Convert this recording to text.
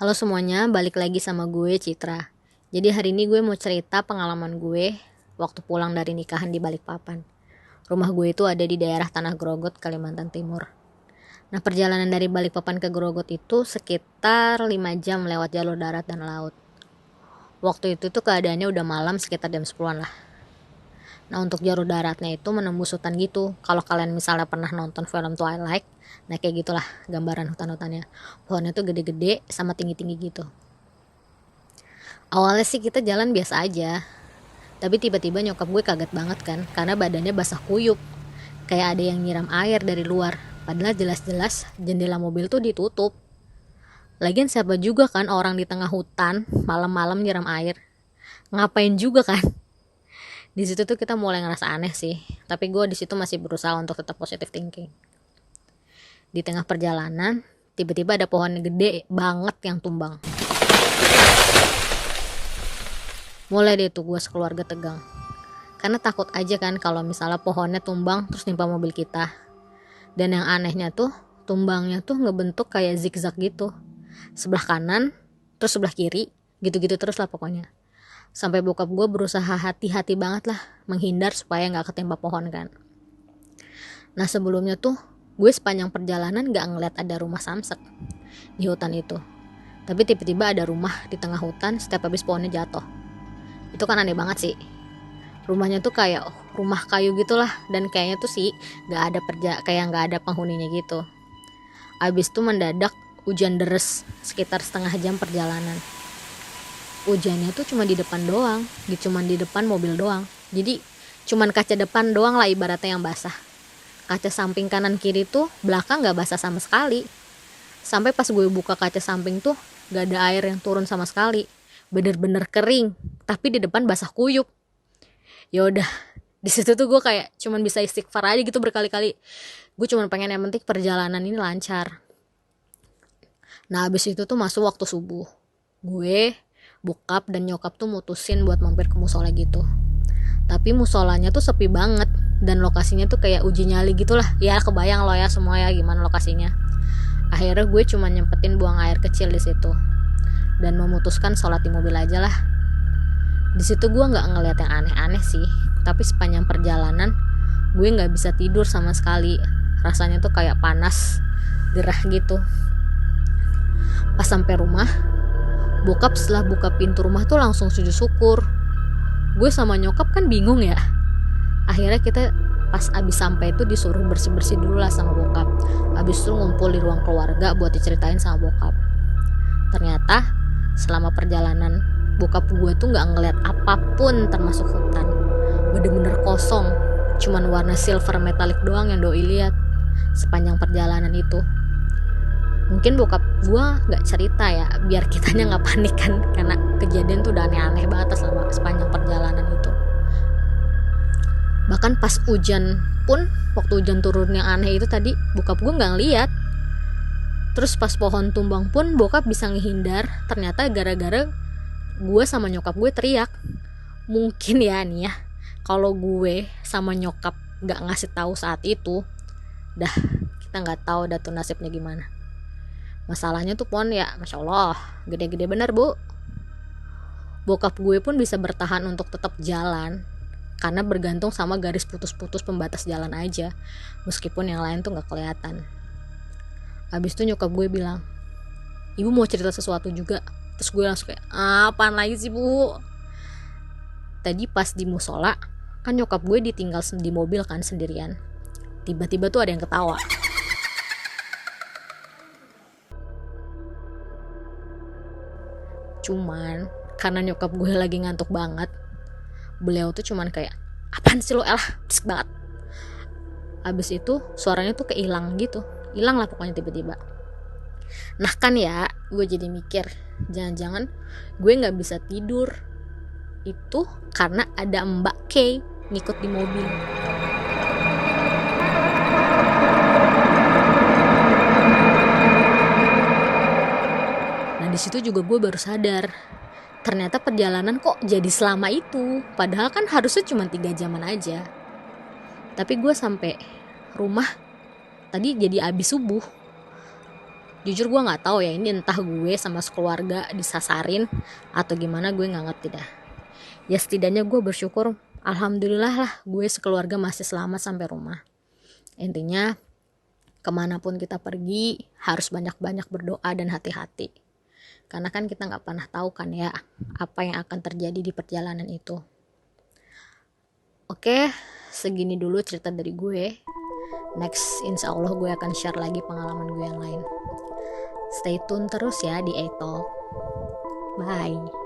Halo semuanya, balik lagi sama gue Citra. Jadi hari ini gue mau cerita pengalaman gue waktu pulang dari nikahan di Balikpapan. Rumah gue itu ada di daerah Tanah Grogot, Kalimantan Timur. Nah, perjalanan dari Balikpapan ke Grogot itu sekitar 5 jam lewat jalur darat dan laut. Waktu itu tuh keadaannya udah malam sekitar jam 10-an lah. Nah, untuk jalur daratnya itu menembus hutan gitu. Kalau kalian misalnya pernah nonton film Twilight, nah kayak gitulah gambaran hutan-hutannya. Pohonnya tuh gede-gede sama tinggi-tinggi gitu. Awalnya sih kita jalan biasa aja, tapi tiba-tiba nyokap gue kaget banget kan, karena badannya basah kuyup, kayak ada yang nyiram air dari luar, padahal jelas-jelas jendela mobil tuh ditutup. Lagian siapa juga kan orang di tengah hutan malam-malam nyiram air, ngapain juga kan? Di situ tuh kita mulai ngerasa aneh sih, tapi gue di situ masih berusaha untuk tetap positive thinking. Di tengah perjalanan, tiba-tiba ada pohon gede banget yang tumbang. Mulai deh tuh gue sekeluarga tegang. Karena takut aja kan kalau misalnya pohonnya tumbang terus nimpa mobil kita. Dan yang anehnya tuh, tumbangnya tuh ngebentuk kayak zigzag gitu. Sebelah kanan, terus sebelah kiri, gitu-gitu terus lah pokoknya. Sampai bokap gue berusaha hati-hati banget lah menghindar supaya gak ketimpa pohon kan. Nah sebelumnya tuh, gue sepanjang perjalanan gak ngeliat ada rumah samsek di hutan itu. Tapi tiba-tiba ada rumah di tengah hutan setiap habis pohonnya jatuh. Itu kan aneh banget sih. Rumahnya tuh kayak rumah kayu gitulah, dan kayaknya tuh sih kayak nggak ada penghuninya gitu. Abis tuh mendadak hujan deres sekitar setengah jam perjalanan. Hujannya tuh cuma di depan doang, cuma di depan mobil doang. Jadi cuman kaca depan doang lah ibaratnya yang basah. Kaca samping kanan kiri tuh belakang nggak basah sama sekali. Sampai pas gue buka kaca samping tuh nggak ada air yang turun sama sekali. Bener-bener kering, tapi di depan basah kuyup. Ya udah, di situ tuh gue kayak cuman bisa istighfar aja gitu berkali-kali. Gue cuman pengen yang penting perjalanan ini lancar. Nah abis itu tuh masuk waktu subuh. Gue, bokap dan nyokap tuh mutusin buat mampir ke musola gitu. Tapi musolanya tuh sepi banget dan lokasinya tuh kayak uji nyali gitulah. Ya kebayang lo ya semua ya gimana lokasinya. Akhirnya gue cuma nyempetin buang air kecil di situ dan memutuskan sholat di mobil aja lah. Di situ gue nggak ngeliat yang aneh-aneh sih, tapi sepanjang perjalanan gue nggak bisa tidur sama sekali. Rasanya tuh kayak panas, gerah gitu. Pas sampai rumah, bokap setelah buka pintu rumah tuh langsung sujud syukur. Gue sama nyokap kan bingung ya. Akhirnya kita pas abis sampai itu disuruh bersih-bersih dulu lah sama bokap. Abis itu ngumpul di ruang keluarga buat diceritain sama bokap. Ternyata selama perjalanan bokap gue tuh gak ngeliat apapun termasuk hutan. Bener-bener kosong, cuman warna silver metalik doang yang doi lihat sepanjang perjalanan itu. Mungkin bokap gue gak cerita ya biar kitanya gak panik kan, karena kejadian tuh udah aneh-aneh banget selama sepanjang perjalanan itu. Bahkan pas hujan pun, waktu hujan turun yang aneh itu tadi, bokap gue gak ngeliat. Terus pas pohon tumbang pun bokap bisa ngehindar, ternyata gara-gara gue sama nyokap gue teriak. Mungkin ya nih ya, kalau gue sama nyokap gak ngasih tahu saat itu, dah kita nggak tahu dah tuh nasibnya gimana. Masalahnya tuh pohon ya, masya Allah, gede-gede bener bu. Bokap gue pun bisa bertahan untuk tetap jalan karena bergantung sama garis putus-putus pembatas jalan aja, meskipun yang lain tuh nggak kelihatan. Abis itu nyokap gue bilang, ibu mau cerita sesuatu juga. Terus gue langsung kayak, apaan lagi sih bu? Tadi pas di musola, kan nyokap gue ditinggal di mobil kan sendirian. Tiba-tiba tuh ada yang ketawa. Cuman karena nyokap gue lagi ngantuk banget, beliau tuh cuman kayak, apaan sih lo elah, berisik banget. Abis itu suaranya tuh kehilang gitu, hilang lah pokoknya tiba-tiba. Nah kan ya, gue jadi mikir, jangan-jangan gue gak bisa tidur itu karena ada Mbak K ngikut di mobil. Nah di situ juga gue baru sadar, ternyata perjalanan kok jadi selama itu, padahal kan harusnya cuma 3 jaman aja. Tapi gue sampai rumah tadi jadi abis subuh. Jujur gue nggak tahu ya, ini entah gue sama sekeluarga disasarin atau gimana, gue nggak ngerti dah. Ya setidaknya gue bersyukur, alhamdulillah lah gue sekeluarga masih selamat sampai rumah. Intinya kemanapun kita pergi harus banyak-banyak berdoa dan hati-hati, karena kan kita nggak pernah tahu kan ya apa yang akan terjadi di perjalanan itu. Oke, segini dulu cerita dari gue. Next insya Allah gue akan share lagi pengalaman gue yang lain. Stay tune terus ya di Etalk. Bye.